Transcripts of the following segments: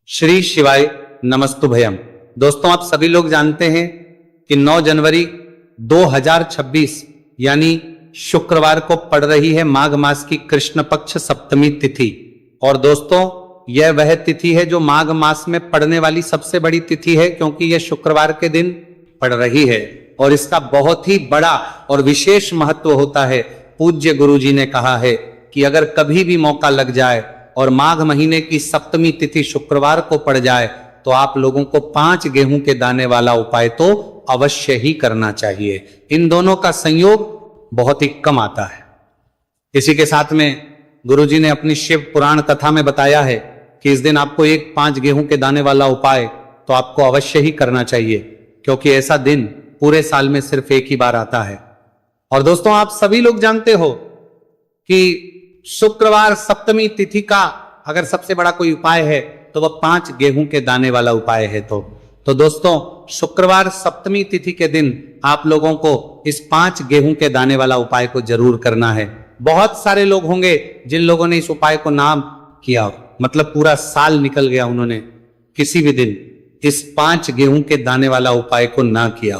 श्री शिवाय नमस्तुभयम। दोस्तों, आप सभी लोग जानते हैं कि 9 जनवरी 2026 यानी शुक्रवार को पड़ रही है माघ मास की कृष्ण पक्ष सप्तमी तिथि। और दोस्तों, यह वह तिथि है जो माघ मास में पड़ने वाली सबसे बड़ी तिथि है, क्योंकि यह शुक्रवार के दिन पड़ रही है और इसका बहुत ही बड़ा और विशेष महत्व होता है। पूज्य गुरु जी ने कहा है कि अगर कभी भी मौका लग जाए और माघ महीने की सप्तमी तिथि शुक्रवार को पड़ जाए तो आप लोगों को 5 गेहूं के दाने वाला उपाय तो अवश्य ही करना चाहिए। इन दोनों का संयोग बहुत ही कम आता है। इसी के साथ में गुरुजी ने अपनी शिव पुराण कथा में बताया है कि इस दिन आपको 5 गेहूं के दाने वाला उपाय तो आपको अवश्य ही करना चाहिए, क्योंकि ऐसा दिन पूरे साल में सिर्फ एक ही बार आता है। और दोस्तों, आप सभी लोग जानते हो कि शुक्रवार सप्तमी तिथि का अगर सबसे बड़ा कोई उपाय है तो वह 5 गेहूं के दाने वाला उपाय है। तो दोस्तों, शुक्रवार सप्तमी तिथि के दिन आप लोगों को इस 5 गेहूं के दाने वाला उपाय को जरूर करना है। बहुत सारे लोग होंगे जिन लोगों ने इस उपाय को नाम किया, मतलब पूरा साल निकल गया, उन्होंने किसी भी दिन इस 5 गेहूं के दाने वाला उपाय को ना किया।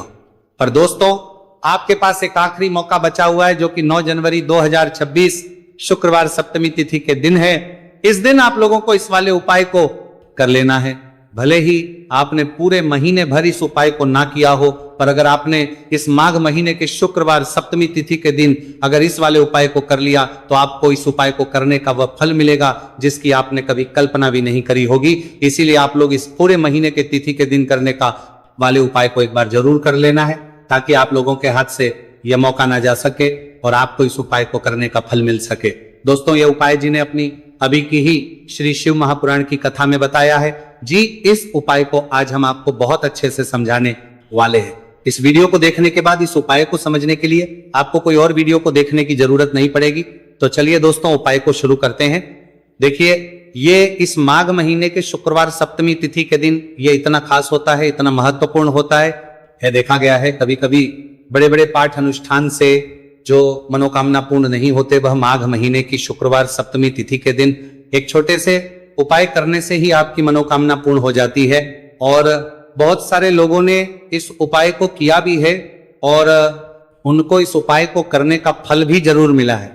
पर दोस्तों, आपके पास एक आखिरी मौका बचा हुआ है, जो कि 9 जनवरी 2026 शुक्रवार सप्तमी तिथि के दिन है। इस दिन आप लोगों को इस वाले उपाय को कर लेना है। भले ही आपने पूरे महीने भर इस उपाय को ना किया हो, पर अगर आपने इस माघ महीने के शुक्रवार सप्तमी तिथि के दिन अगर इस वाले उपाय को कर लिया तो आपको इस उपाय को करने का वह फल मिलेगा जिसकी आपने कभी कल्पना भी नहीं करी होगी। इसीलिए आप लोग इस पूरे महीने के तिथि के दिन करने का वाले उपाय को एक बार जरूर कर लेना है, ताकि आप लोगों के हाथ से यह मौका ना जा सके और आपको इस उपाय को करने का फल मिल सके। दोस्तों, यह उपाय जी ने अपनी अभी की ही श्री शिव महापुराण की कथा में बताया है जी। इस उपाय को आज हम आपको बहुत अच्छे से समझाने वाले हैं। इस वीडियो को देखने के बाद इस उपाय को समझने के लिए आपको कोई और वीडियो को देखने की जरूरत नहीं पड़ेगी। तो चलिए दोस्तों, उपाय को शुरू करते हैं। देखिए, ये इस माघ महीने के शुक्रवार सप्तमी तिथि के दिन ये इतना खास होता है, इतना महत्वपूर्ण होता है। देखा गया है कभी कभी बड़े बड़े पाठ अनुष्ठान से जो मनोकामना पूर्ण नहीं होते, वह माघ महीने की शुक्रवार सप्तमी तिथि के दिन एक छोटे से उपाय करने से ही आपकी मनोकामना पूर्ण हो जाती है। और बहुत सारे लोगों ने इस उपाय को किया भी है और उनको इस उपाय को करने का फल भी जरूर मिला है।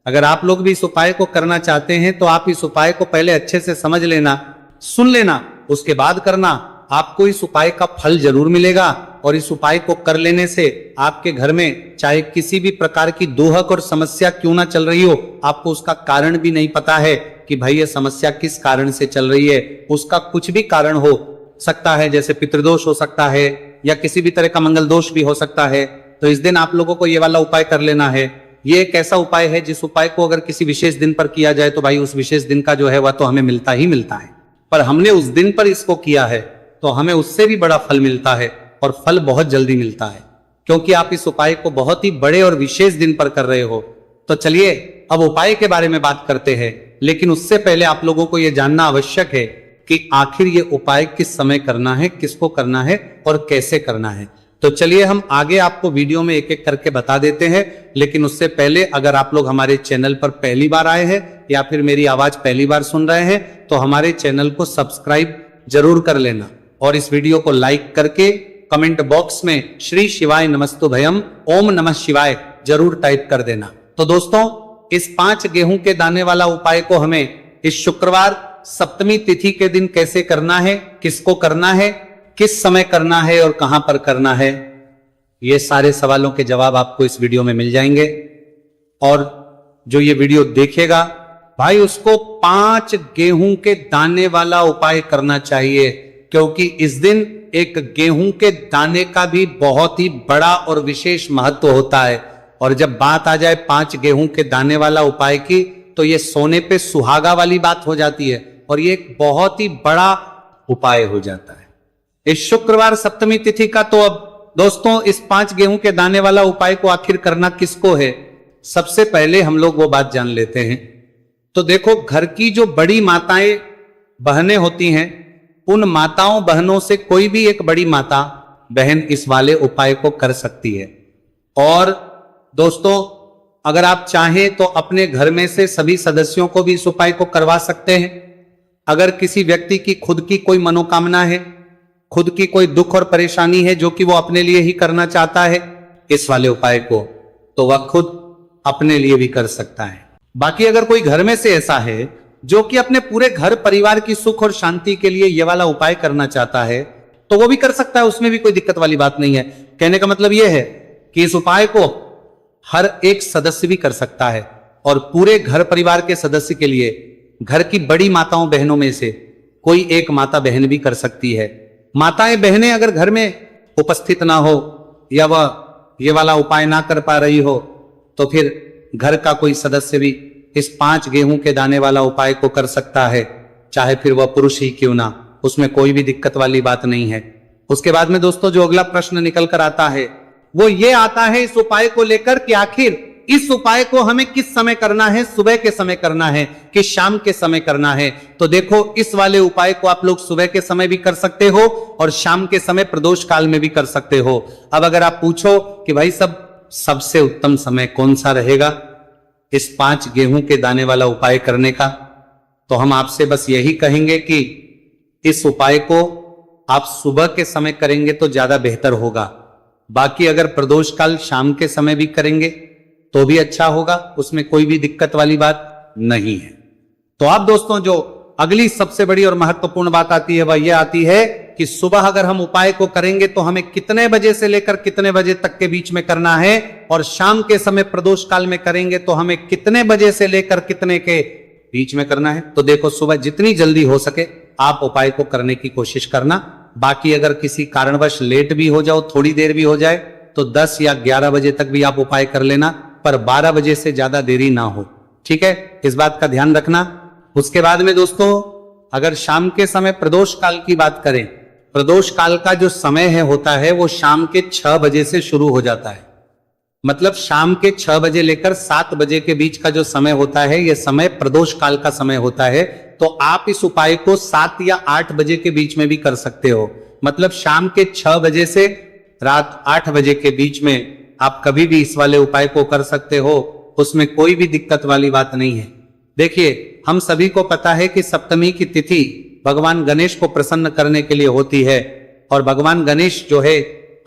अगर आप लोग भी इस उपाय को करना चाहते हैं तो आप इस उपाय को पहले अच्छे से समझ लेना, सुन लेना, उसके बाद करना। आपको इस उपाय का फल जरूर मिलेगा और इस उपाय को कर लेने से आपके घर में चाहे किसी भी प्रकार की दुहक और समस्या क्यों ना चल रही हो, आपको उसका कारण भी नहीं पता है कि भाई ये समस्या किस कारण से चल रही है। उसका कुछ भी कारण हो सकता है, जैसे पितृदोष हो सकता है या किसी भी तरह का मंगल दोष भी हो सकता है। तो इस दिन आप लोगों को ये वाला उपाय कर लेना है। ये एक ऐसा उपाय है जिस उपाय को अगर किसी विशेष दिन पर किया जाए तो भाई उस विशेष दिन का जो है वह तो हमें मिलता ही मिलता है, पर हमने उस दिन पर इसको किया है तो हमें उससे भी बड़ा फल मिलता है और फल बहुत जल्दी मिलता है, क्योंकि आप इस उपाय को बहुत ही बड़े और विशेष दिन पर कर रहे हो। तो चलिए अब उपाय के बारे में बात करते हैं, लेकिन उससे पहले आप लोगों को यह जानना आवश्यक है कि आखिर ये उपाय किस समय करना है, किसको करना है और कैसे करना है। तो चलिए हम आगे आपको वीडियो में एक एक करके बता देते हैं। लेकिन उससे पहले अगर आप लोग हमारे चैनल पर पहली बार आए हैं या फिर मेरी आवाज पहली बार सुन रहे हैं तो हमारे चैनल को सब्सक्राइब जरूर कर लेना और इस वीडियो को लाइक करके कमेंट बॉक्स में श्री शिवाय नमस्तुभयम ओम नमः शिवाय जरूर टाइप कर देना। तो दोस्तों, इस 5 गेहूं के दाने वाला उपाय को हमें इस शुक्रवार सप्तमी तिथि के दिन कैसे करना है, किसको करना है, किस समय करना है और कहां पर करना है, ये सारे सवालों के जवाब आपको इस वीडियो में मिल जाएंगे। और जो ये वीडियो देखेगा भाई उसको 5 गेहूं के दाने वाला उपाय करना चाहिए, क्योंकि इस दिन एक गेहूं के दाने का भी बहुत ही बड़ा और विशेष महत्व होता है। और जब बात आ जाए 5 गेहूं के दाने वाला उपाय की तो ये सोने पे सुहागा वाली बात हो जाती है और ये एक बहुत ही बड़ा उपाय हो जाता है इस शुक्रवार सप्तमी तिथि का। तो अब दोस्तों, इस 5 गेहूं के दाने वाला उपाय को आखिर करना किसको है, सबसे पहले हम लोग वो बात जान लेते हैं। तो देखो, घर की जो बड़ी माताएं बहनें होती हैं, उन माताओं बहनों से कोई भी एक बड़ी माता बहन इस वाले उपाय को कर सकती है। और दोस्तों, अगर आप चाहें तो अपने घर में से सभी सदस्यों को भी इस उपाय को करवा सकते हैं। अगर किसी व्यक्ति की खुद की कोई मनोकामना है, खुद की कोई दुख और परेशानी है जो कि वो अपने लिए ही करना चाहता है इस वाले उपाय को, तो वह खुद अपने लिए भी कर सकता है। बाकी अगर कोई घर में से ऐसा है जो कि अपने पूरे घर परिवार की सुख और शांति के लिए यह वाला उपाय करना चाहता है, तो वो भी कर सकता है, उसमें भी कोई दिक्कत वाली बात नहीं है। कहने का मतलब यह है कि इस उपाय को हर एक सदस्य भी कर सकता है और पूरे घर परिवार के सदस्य के लिए घर की बड़ी माताओं बहनों में से कोई एक माता बहन भी कर सकती है। माताएं बहनें अगर घर में उपस्थित ना हो या वह ये वाला उपाय ना कर पा रही हो, तो फिर घर का कोई सदस्य भी इस 5 गेहूं के दाने वाला उपाय को कर सकता है, चाहे फिर वह पुरुष ही क्यों ना, उसमें कोई भी दिक्कत वाली बात नहीं है। उसके बाद में दोस्तों जो अगला प्रश्न निकल कर आता है वो ये आता है इस उपाय को लेकर कि आखिर इस उपाय को हमें किस समय करना है, सुबह के समय करना है कि शाम के समय करना है। तो देखो इस वाले उपाय को आप लोग सुबह के समय भी कर सकते हो और शाम के समय प्रदोष काल में भी कर सकते हो। अब अगर आप पूछो कि भाई सबसे उत्तम समय कौन सा रहेगा इस 5 गेहूं के दाने वाला उपाय करने का, तो हम आपसे बस यही कहेंगे कि इस उपाय को आप सुबह के समय करेंगे तो ज्यादा बेहतर होगा। बाकी अगर प्रदोष काल शाम के समय भी करेंगे तो भी अच्छा होगा, उसमें कोई भी दिक्कत वाली बात नहीं है। तो आप दोस्तों जो अगली सबसे बड़ी और महत्वपूर्ण बात आती है वह यह आती है कि सुबह अगर हम उपाय को करेंगे तो हमें कितने बजे से लेकर कितने बजे तक के बीच में करना है, और शाम के समय प्रदोष काल में करेंगे तो हमें कितने बजे से लेकर कितने के बीच में करना है। तो देखो सुबह जितनी जल्दी हो सके आप उपाय को करने की कोशिश करना। बाकी अगर किसी कारणवश लेट भी हो जाओ, थोड़ी देर भी हो जाए, तो 10 या 11 बजे तक भी आप उपाय कर लेना, पर 12 बजे से ज्यादा देरी ना हो, ठीक है, इस बात का ध्यान रखना। उसके बाद में दोस्तों अगर शाम के समय प्रदोष काल की बात करें, प्रदोष काल का जो समय है होता है वो शाम के 6 बजे से शुरू हो जाता है। मतलब शाम के 6 बजे लेकर 7 बजे के बीच का जो समय होता है यह समय प्रदोष काल का समय होता है। तो आप इस उपाय को 7 या 8 बजे के बीच में भी कर सकते हो। मतलब शाम के 6 बजे से रात 8 बजे के बीच में आप कभी भी इस वाले उपाय को कर सकते हो, उसमें कोई भी दिक्कत वाली बात नहीं है। देखिए हम सभी को पता है कि सप्तमी की तिथि भगवान गणेश को प्रसन्न करने के लिए होती है, और भगवान गणेश जो है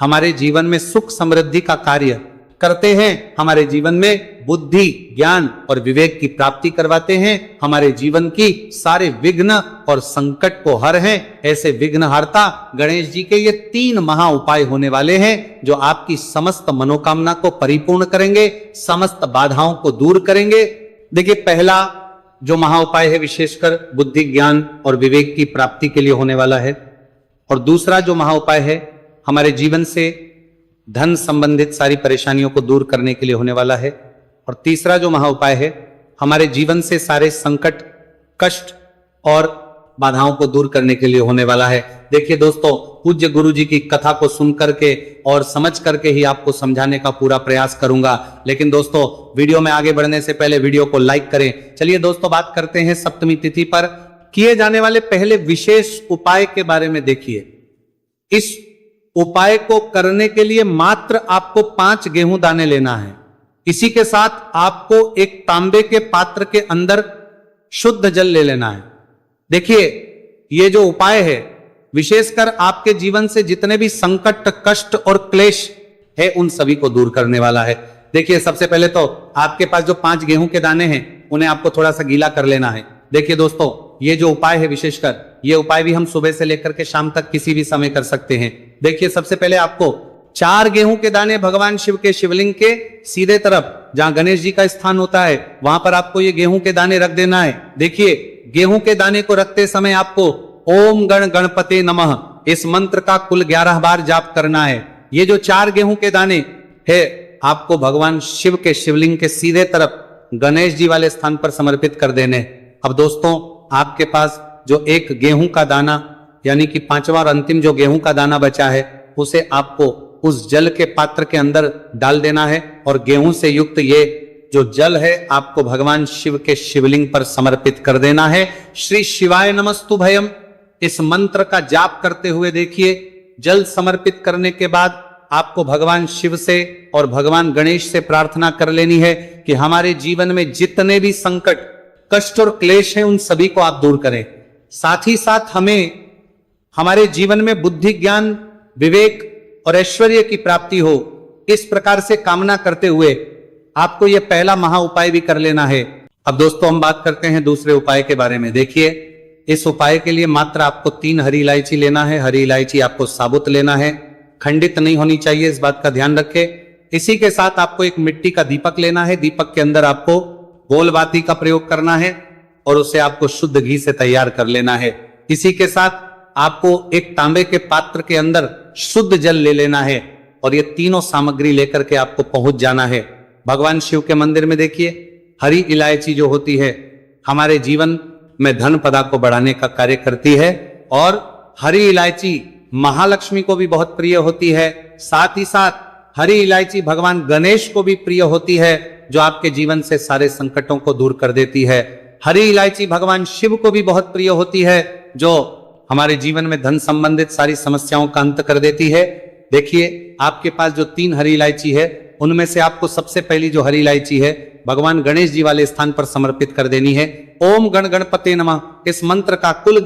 हमारे जीवन में सुख समृद्धि का कार्य करते हैं, हमारे जीवन में बुद्धि ज्ञान और विवेक की प्राप्ति करवाते हैं, हमारे जीवन की सारे विघ्न और संकट को हर हैं। ऐसे विघ्नहर्ता गणेश जी के ये 3 महा उपाय होने वाले हैं जो आपकी समस्त मनोकामना को परिपूर्ण करेंगे, समस्त बाधाओं को दूर करेंगे। देखिए पहला जो महा उपाय है विशेषकर बुद्धि ज्ञान और विवेक की प्राप्ति के लिए होने वाला है, और दूसरा जो महा उपाय है हमारे जीवन से धन संबंधित सारी परेशानियों को दूर करने के लिए होने वाला है, और तीसरा जो महा उपाय है हमारे जीवन से सारे संकट कष्ट और बाधाओं को दूर करने के लिए होने वाला है। देखिए दोस्तों पूज्य गुरु जी की कथा को सुन करके और समझ करके ही आपको समझाने का पूरा प्रयास करूंगा, लेकिन दोस्तों वीडियो में आगे बढ़ने से पहले वीडियो को लाइक करें। चलिए दोस्तों बात करते हैं सप्तमी तिथि पर किए जाने वाले पहले विशेष उपाय के बारे में। देखिए इस उपाय को करने के लिए मात्र आपको 5 गेहूं दाने लेना है। इसी के साथ आपको एक तांबे के पात्र के अंदर शुद्ध जल ले लेना है। देखिए ये जो उपाय है विशेषकर आपके जीवन से जितने भी संकट कष्ट और क्लेश है उन सभी को दूर करने वाला है। देखिए सबसे पहले तो आपके पास जो 5 गेहूं के दाने हैं उन्हें आपको थोड़ा सा गीला कर लेना है। देखिए दोस्तों ये जो उपाय है विशेषकर ये उपाय भी हम सुबह से लेकर के शाम तक किसी भी समय कर सकते हैं। देखिए सबसे पहले आपको 4 गेहूं के दाने भगवान शिव के शिवलिंग के सीधे तरफ जहां गणेश जी का स्थान होता है वहां पर आपको ये गेहूं के दाने रख देना है। देखिए गेहूं के दाने को रखते समय आपको ओम गण गणपते नमः इस मंत्र का कुल 11 बार जाप करना है। ये जो 4 गेहूं के दाने है आपको भगवान शिव के शिवलिंग के सीधे तरफ गणेश जी वाले स्थान पर समर्पित कर देने। अब दोस्तों आपके पास जो एक गेहूं का दाना यानी कि 5वां और अंतिम जो गेहूं का दाना बचा है उसे आपको उस जल के पात्र के अंदर डाल देना है, और गेहूं से युक्त ये जो जल है आपको भगवान शिव के शिवलिंग पर समर्पित कर देना है। श्री शिवाय नमस्तु भयम इस मंत्र का जाप करते हुए देखिए जल समर्पित करने के बाद आपको भगवान शिव से और भगवान गणेश से प्रार्थना कर लेनी है कि हमारे जीवन में जितने भी संकट कष्ट और क्लेश हैं उन सभी को आप दूर करें। साथ ही साथ हमें हमारे जीवन में बुद्धि, ज्ञान, विवेक और ऐश्वर्य की प्राप्ति हो, इस प्रकार से कामना करते हुए आपको यह पहला महा उपाय भी कर लेना है। अब दोस्तों हम बात करते हैं दूसरे उपाय के बारे में। देखिए, इस उपाय के लिए मात्र आपको 3 हरी इलायची लेना है। हरी इलायची आपको साबुत लेना है, खंडित नहीं होनी चाहिए, इस बात का ध्यान रखें। इसी के साथ आपको एक मिट्टी का दीपक लेना है। दीपक के अंदर आपको बोलबाती का प्रयोग करना है और उसे आपको शुद्ध घी से तैयार कर लेना है। इसी के साथ आपको एक तांबे के पात्र के अंदर शुद्ध जल ले लेना है और ये तीनों सामग्री लेकर के आपको पहुंच जाना है भगवान शिव के मंदिर में। देखिए, हरी इलायची जो होती है हमारे जीवन में धन पदा को बढ़ाने का कार्य करती है और हरी इलायची महालक्ष्मी को भी बहुत प्रिय होती है। साथ ही साथ हरी इलायची भगवान गणेश को भी प्रिय होती है, जो आपके जीवन से सारे संकटों को दूर कर देती है। हरी इलायची भगवान शिव को भी बहुत प्रिय होती है, जो हमारे जीवन में धन संबंधित सारी समस्याओं का अंत कर देती है। देखिए, आपके पास जो 3 हरी इलायची है उनमें से आपको सबसे पहली जो हरी इलायची है भगवान गणेश जी वाले स्थान पर समर्पित कर देनी है। ओम गण गणपते नमः इस मंत्र का कुल